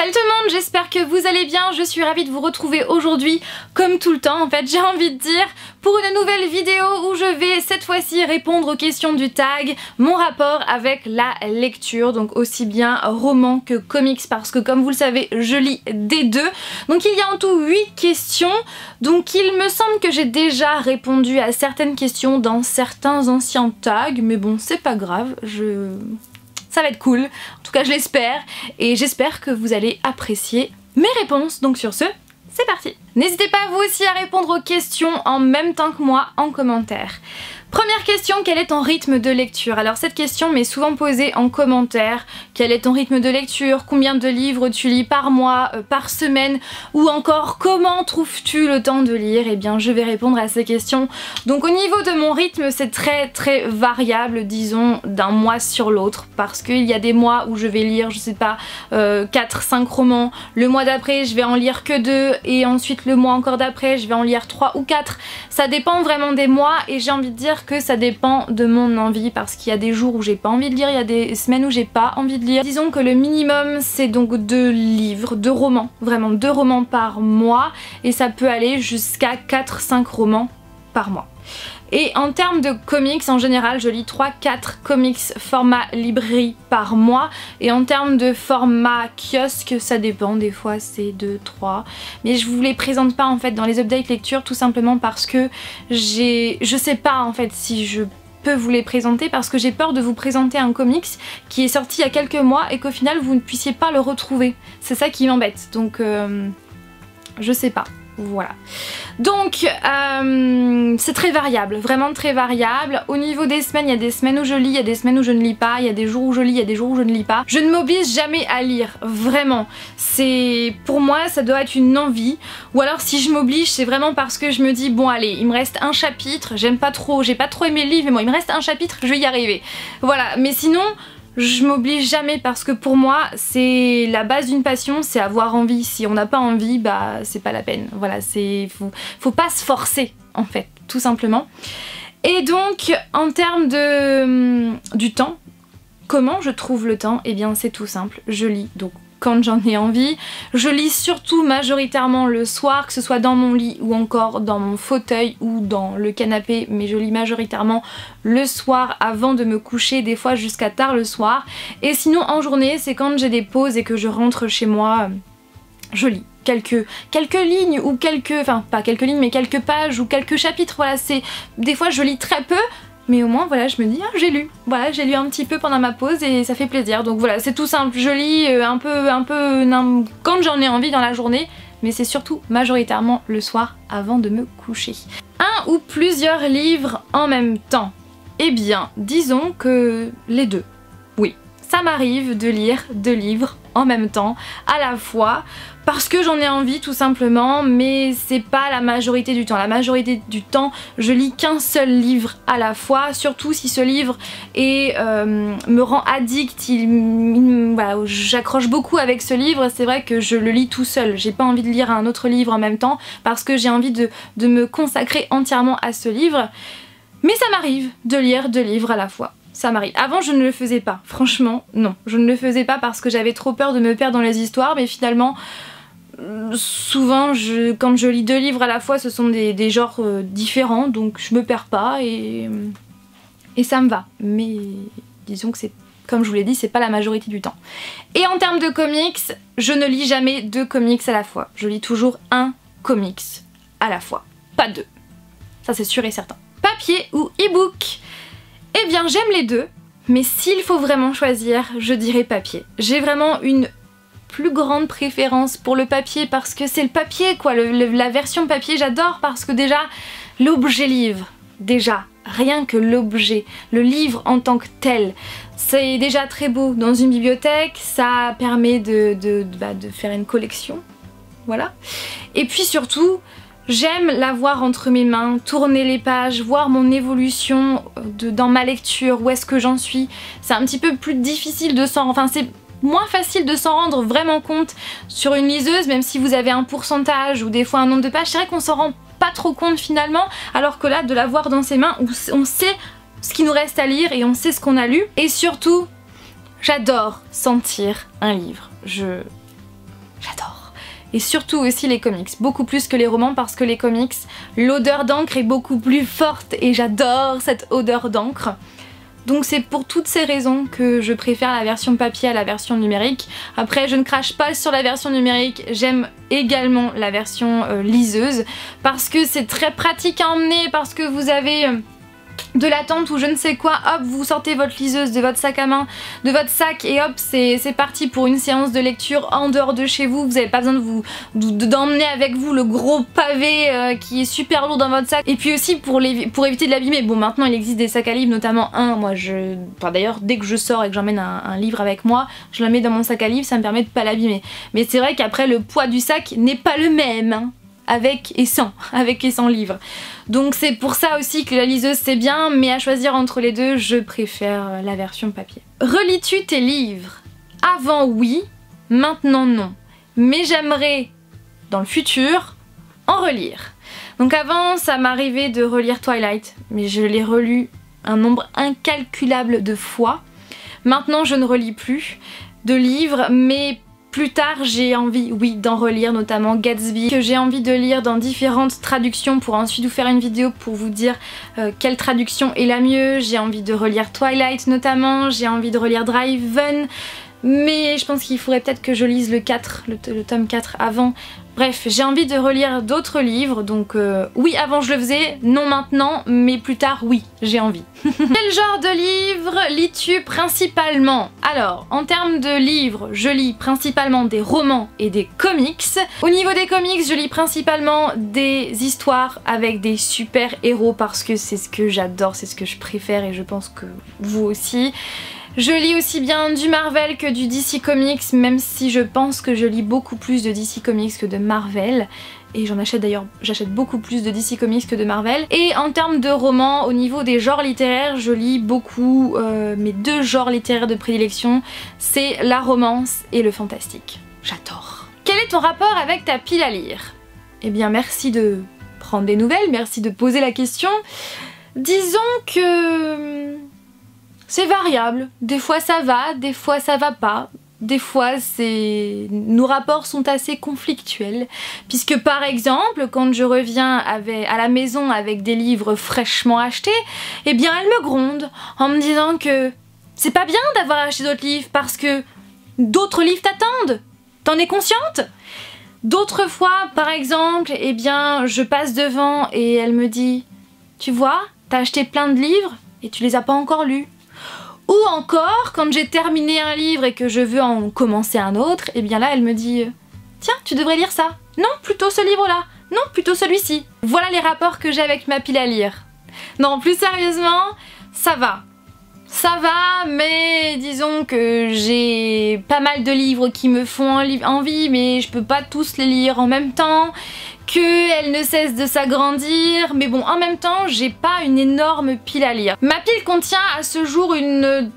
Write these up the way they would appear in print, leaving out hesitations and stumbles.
Salut tout le monde, j'espère que vous allez bien, je suis ravie de vous retrouver aujourd'hui comme tout le temps en fait, j'ai envie de dire, pour une nouvelle vidéo où je vais cette fois-ci répondre aux questions du tag, mon rapport avec la lecture, donc aussi bien roman que comics parce que comme vous le savez je lis des deux. Donc il y a en tout 8 questions, donc il me semble que j'ai déjà répondu à certaines questions dans certains anciens tags, mais bon c'est pas grave, ça va être cool, en tout cas je l'espère, et j'espère que vous allez apprécier mes réponses. Donc sur ce, c'est parti! N'hésitez pas vous aussi à répondre aux questions en même temps que moi en commentaire. Première question, quel est ton rythme de lecture? Alors cette question m'est souvent posée en commentaire. Quel est ton rythme de lecture? Combien de livres tu lis par mois, par semaine? Ou encore comment trouves-tu le temps de lire? Eh bien je vais répondre à ces questions. Donc au niveau de mon rythme c'est très variable, disons d'un mois sur l'autre. Parce qu'il y a des mois où je vais lire, je sais pas, 4-5 romans. Le mois d'après je vais en lire que 2. Et ensuite le mois encore d'après je vais en lire 3 ou 4. Ça dépend vraiment des mois et j'ai envie de dire que ça dépend de mon envie parce qu'il y a des jours où j'ai pas envie de lire, il y a des semaines où j'ai pas envie de lire. Disons que le minimum c'est donc 2 livres, 2 romans, vraiment 2 romans par mois et ça peut aller jusqu'à 4-5 romans par mois. Et en termes de comics, en général, je lis 3-4 comics format librairie par mois. Et en termes de format kiosque, ça dépend, des fois c'est 2-3. Mais je vous les présente pas en fait dans les updates lecture, tout simplement parce que je sais pas en fait si je peux vous les présenter parce que j'ai peur de vous présenter un comics qui est sorti il y a quelques mois et qu'au final vous ne puissiez pas le retrouver. C'est ça qui m'embête, donc je sais pas. Voilà. Donc c'est très variable, vraiment très variable. Au niveau des semaines, il y a des semaines où je lis, il y a des semaines où je ne lis pas, il y a des jours où je lis, il y a des jours où je ne lis pas. Je ne m'oblige jamais à lire, vraiment. C'est pour moi ça doit être une envie. Ou alors si je m'oblige c'est vraiment parce que je me dis bon allez il me reste un chapitre, j'aime pas trop, j'ai pas trop aimé le livre mais bon il me reste un chapitre, je vais y arriver. Voilà, mais sinon je m'oblige jamais parce que pour moi c'est la base d'une passion, c'est avoir envie. Si on n'a pas envie, bah c'est pas la peine. Voilà, faut pas se forcer en fait, tout simplement. Et donc en termes du temps, comment je trouve le temps? Eh bien c'est tout simple, je lis donc quand j'en ai envie. Je lis surtout majoritairement le soir, que ce soit dans mon lit ou encore dans mon fauteuil ou dans le canapé, mais je lis majoritairement le soir avant de me coucher, des fois jusqu'à tard le soir. Et sinon en journée, c'est quand j'ai des pauses et que je rentre chez moi, je lis quelques lignes ou enfin pas quelques lignes mais quelques pages ou quelques chapitres. Voilà, c'est des fois je lis très peu. Mais au moins voilà je me dis ah j'ai lu, voilà j'ai lu un petit peu pendant ma pause et ça fait plaisir. Donc voilà c'est tout simple, je lis un peu quand j'en ai envie dans la journée, mais c'est surtout majoritairement le soir avant de me coucher. Un ou plusieurs livres en même temps? Eh bien disons que les deux, oui. Ça m'arrive de lire 2 livres en même temps, à la fois, parce que j'en ai envie tout simplement, mais c'est pas la majorité du temps. La majorité du temps, je lis qu'un seul livre à la fois, surtout si ce livre me rend addict, voilà, j'accroche beaucoup avec ce livre, c'est vrai que je le lis tout seul. J'ai pas envie de lire un autre livre en même temps, parce que j'ai envie de me consacrer entièrement à ce livre. Mais ça m'arrive de lire 2 livres à la fois. Ça m'arrive. Avant je ne le faisais pas, franchement non, je ne le faisais pas parce que j'avais trop peur de me perdre dans les histoires, mais finalement souvent quand je lis 2 livres à la fois ce sont des genres différents, donc je me perds pas et ça me va. Mais disons que c'est, comme je vous l'ai dit, c'est pas la majorité du temps. Et en termes de comics, je ne lis jamais 2 comics à la fois, je lis toujours un comics à la fois, pas 2. Ça c'est sûr et certain. Papier ou e-book? Eh bien j'aime les deux, mais s'il faut vraiment choisir, je dirais papier. J'ai vraiment une plus grande préférence pour le papier parce que c'est le papier quoi, la version papier j'adore parce que déjà l'objet livre, déjà rien que l'objet, le livre en tant que tel, c'est déjà très beau dans une bibliothèque, ça permet de faire une collection, voilà. Et puis surtout, j'aime l'avoir entre mes mains, tourner les pages, voir mon évolution dans ma lecture, où est-ce que j'en suis. C'est un petit peu plus difficile de c'est moins facile de s'en rendre vraiment compte sur une liseuse, même si vous avez un pourcentage ou des fois un nombre de pages. C'est vrai qu'on s'en rend pas trop compte finalement, alors que là, de l'avoir dans ses mains, on sait ce qu'il nous reste à lire et on sait ce qu'on a lu. Et surtout, j'adore sentir un livre. J'adore. Et surtout aussi les comics, beaucoup plus que les romans parce que les comics, l'odeur d'encre est beaucoup plus forte et j'adore cette odeur d'encre. Donc c'est pour toutes ces raisons que je préfère la version papier à la version numérique. Après je ne crache pas sur la version numérique, j'aime également la version liseuse parce que c'est très pratique à emmener, parce que vous avez de l'attente ou je ne sais quoi, hop vous sortez votre liseuse de votre sac à main, de votre sac et hop c'est parti pour une séance de lecture en dehors de chez vous. Vous n'avez pas besoin d'emmener avec vous le gros pavé qui est super lourd dans votre sac. Et puis aussi pour éviter de l'abîmer, bon maintenant il existe des sacs à livres, notamment d'ailleurs dès que je sors et que j'emmène un livre avec moi, je le mets dans mon sac à livres, ça me permet de pas l'abîmer. Mais c'est vrai qu'après le poids du sac n'est pas le même hein, avec et sans livres. Donc c'est pour ça aussi que la liseuse c'est bien, mais à choisir entre les deux, je préfère la version papier. Relis-tu tes livres? Avant oui, maintenant non. Mais j'aimerais, dans le futur, en relire. Donc avant, ça m'arrivait de relire Twilight, mais je l'ai relu un nombre incalculable de fois. Maintenant, je ne relis plus de livres, mais plus tard j'ai envie, oui, d'en relire, notamment Gatsby, que j'ai envie de lire dans différentes traductions pour ensuite vous faire une vidéo pour vous dire quelle traduction est la mieux. J'ai envie de relire Twilight notamment, j'ai envie de relire Driven, mais je pense qu'il faudrait peut-être que je lise le tome 4 avant. Bref, j'ai envie de relire d'autres livres, donc oui avant je le faisais, non maintenant, mais plus tard oui, j'ai envie. Quel genre de livres lis-tu principalement? Alors, en termes de livres, je lis principalement des romans et des comics. Au niveau des comics, je lis principalement des histoires avec des super héros parce que c'est ce que j'adore, c'est ce que je préfère et je pense que vous aussi. Je lis aussi bien du Marvel que du DC Comics, même si je pense que je lis beaucoup plus de DC Comics que de Marvel. Et j'en achète d'ailleurs, j'achète beaucoup plus de DC Comics que de Marvel. Et en termes de romans, au niveau des genres littéraires, je lis beaucoup, mes deux genres littéraires de prédilection, c'est la romance et le fantastique. J'adore. Quel est ton rapport avec ta pile à lire? Eh bien merci de prendre des nouvelles, merci de poser la question. Disons que c'est variable, des fois ça va, des fois ça va pas, des fois nos rapports sont assez conflictuels, puisque par exemple quand je reviens à la maison avec des livres fraîchement achetés, eh bien elle me gronde en me disant que c'est pas bien d'avoir acheté d'autres livres parce que d'autres livres t'attendent, t'en es consciente? D'autres fois par exemple, eh bien je passe devant et elle me dit tu vois, t'as acheté plein de livres et tu les as pas encore lus. Ou encore, quand j'ai terminé un livre et que je veux en commencer un autre, et bien là elle me dit tiens, tu devrais lire ça. Non, plutôt ce livre-là. Non, plutôt celui-ci. Voilà les rapports que j'ai avec ma pile à lire. Non, plus sérieusement, ça va. Ça va, mais disons que j'ai pas mal de livres qui me font envie, mais je peux pas tous les lire en même temps, qu'elle ne cesse de s'agrandir, mais bon, en même temps, j'ai pas une énorme pile à lire. Ma pile contient à ce jour une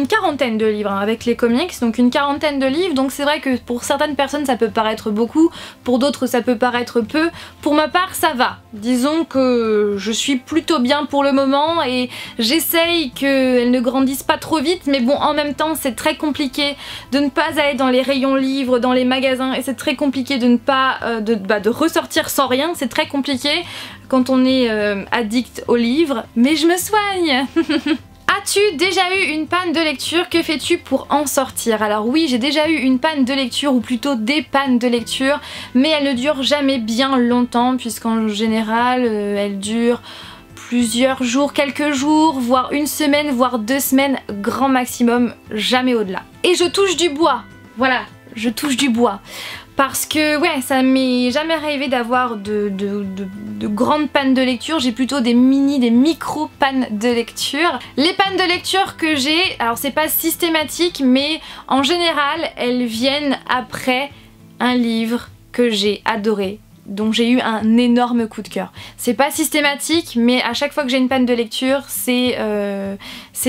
quarantaine de livres hein, avec les comics, donc une quarantaine de livres, donc c'est vrai que pour certaines personnes ça peut paraître beaucoup, pour d'autres ça peut paraître peu. Pour ma part ça va, disons que je suis plutôt bien pour le moment et j'essaye qu'elles ne grandissent pas trop vite, mais bon en même temps c'est très compliqué de ne pas aller dans les rayons livres, dans les magasins, et c'est très compliqué de ne pas de ressortir sans rien, c'est très compliqué quand on est addict aux livres, mais je me soigne. As-tu déjà eu une panne de lecture? Que fais-tu pour en sortir? Alors oui, j'ai déjà eu une panne de lecture, ou plutôt des pannes de lecture, mais elles ne durent jamais bien longtemps, puisqu'en général, elles durent plusieurs jours, quelques jours, voire une semaine, voire 2 semaines, grand maximum, jamais au-delà. Et je touche du bois, voilà, je touche du bois. Parce que ouais, ça m'est jamais arrivé d'avoir de grandes pannes de lecture, j'ai plutôt des micro pannes de lecture. Les pannes de lecture que j'ai, alors c'est pas systématique, mais en général elles viennent après un livre que j'ai adoré, dont j'ai eu un énorme coup de cœur. C'est pas systématique, mais à chaque fois que j'ai une panne de lecture, c'est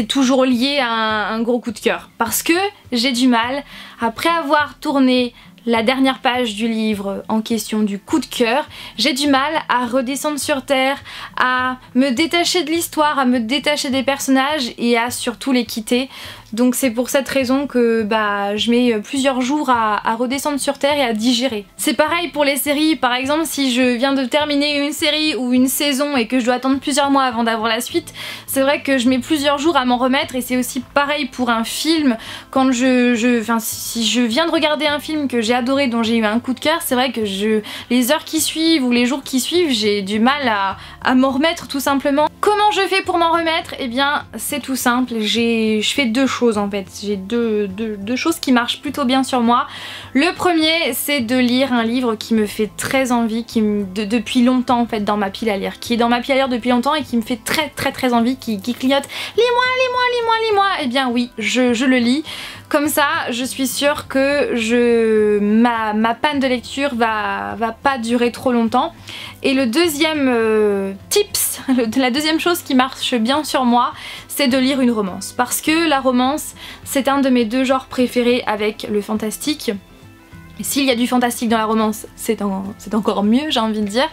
toujours lié à un gros coup de cœur. Parce que j'ai du mal, après avoir tourné la dernière page du livre en question du coup de cœur, j'ai du mal à redescendre sur terre, à me détacher de l'histoire, à me détacher des personnages et à surtout les quitter. Donc c'est pour cette raison que je mets plusieurs jours à redescendre sur terre et à digérer. C'est pareil pour les séries, par exemple si je viens de terminer une série ou une saison et que je dois attendre plusieurs mois avant d'avoir la suite, c'est vrai que je mets plusieurs jours à m'en remettre, et c'est aussi pareil pour un film. Quand si je viens de regarder un film que j'ai adoré, dont j'ai eu un coup de cœur, c'est vrai que les heures qui suivent ou les jours qui suivent, j'ai du mal à m'en remettre tout simplement. Comment je fais pour m'en remettre? Eh bien c'est tout simple, je fais deux choses en fait. J'ai deux choses qui marchent plutôt bien sur moi. Le premier, c'est de lire un livre qui me fait très envie, depuis longtemps en fait dans ma pile à lire, qui est dans ma pile à lire depuis longtemps et qui me fait très envie, qui clignote. Lis-moi. Eh bien oui, je le lis. Comme ça, je suis sûre que ma panne de lecture va pas durer trop longtemps. Et le deuxième tips, la deuxième chose qui marche bien sur moi, c'est de lire une romance. Parce que la romance, c'est un de mes deux genres préférés avec le fantastique. Et s'il y a du fantastique dans la romance, c'est encore mieux, j'ai envie de dire.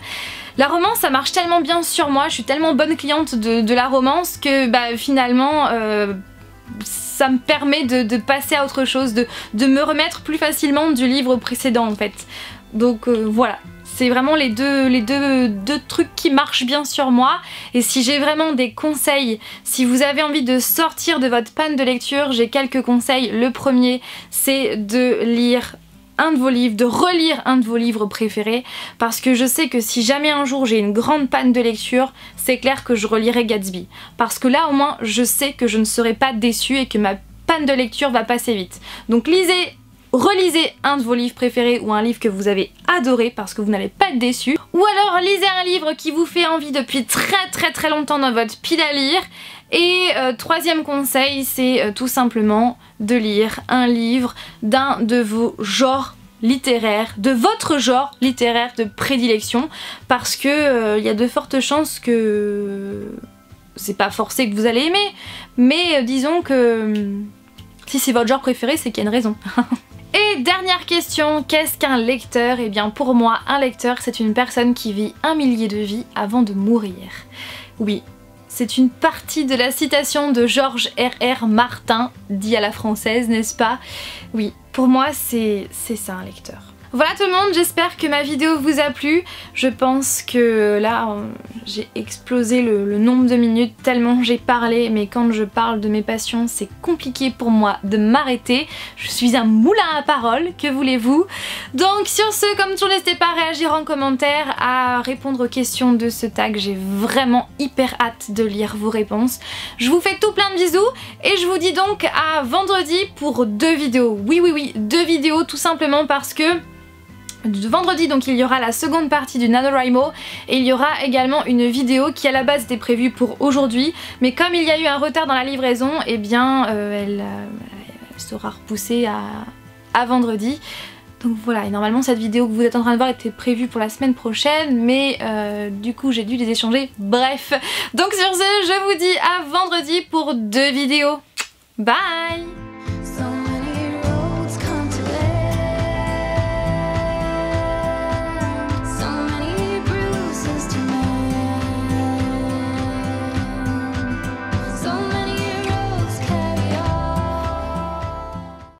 La romance, ça marche tellement bien sur moi, je suis tellement bonne cliente de la romance que finalement... ça me permet de passer à autre chose, de me remettre plus facilement du livre précédent en fait. Donc voilà, c'est vraiment les deux trucs qui marchent bien sur moi. Et si j'ai vraiment des conseils, si vous avez envie de sortir de votre panne de lecture, j'ai quelques conseils. Le premier, c'est de lire un de vos livres, de relire un de vos livres préférés, parce que je sais que si jamais un jour j'ai une grande panne de lecture, c'est clair que je relirai Gatsby, parce que là au moins je sais que je ne serai pas déçue et que ma panne de lecture va passer vite. Donc relisez un de vos livres préférés ou un livre que vous avez adoré parce que vous n'allez pas être déçu, ou alors lisez un livre qui vous fait envie depuis très longtemps dans votre pile à lire. Et troisième conseil, c'est tout simplement de lire un livre d'un de vos genres littéraires, de votre genre littéraire de prédilection, parce que y a de fortes chances que c'est pas forcé que vous allez aimer, mais disons que si c'est votre genre préféré, c'est qu'il y a une raison. Et dernière question, qu'est-ce qu'un lecteur? Eh bien pour moi, un lecteur, c'est une personne qui vit 1 millier de vies avant de mourir. Oui. C'est une partie de la citation de George R.R. Martin, dit à la française, n'est-ce pas? Oui, pour moi c'est ça un lecteur. Voilà tout le monde, j'espère que ma vidéo vous a plu. Je pense que là j'ai explosé le nombre de minutes tellement j'ai parlé, mais quand je parle de mes passions c'est compliqué pour moi de m'arrêter. Je suis un moulin à parole, que voulez-vous? Donc sur ce, comme toujours, n'hésitez pas à réagir en commentaire, à répondre aux questions de ce tag. J'ai vraiment hyper hâte de lire vos réponses. Je vous fais tout plein de bisous et je vous dis donc à vendredi pour 2 vidéos. Oui, 2 vidéos tout simplement parce que vendredi donc il y aura la seconde partie du NaNoWriMo et il y aura également une vidéo qui à la base était prévue pour aujourd'hui, mais comme il y a eu un retard dans la livraison, eh bien elle sera repoussée à vendredi. Donc voilà, et normalement cette vidéo que vous êtes en train de voir était prévue pour la semaine prochaine, mais du coup j'ai dû les échanger, bref. Donc sur ce, je vous dis à vendredi pour 2 vidéos. Bye!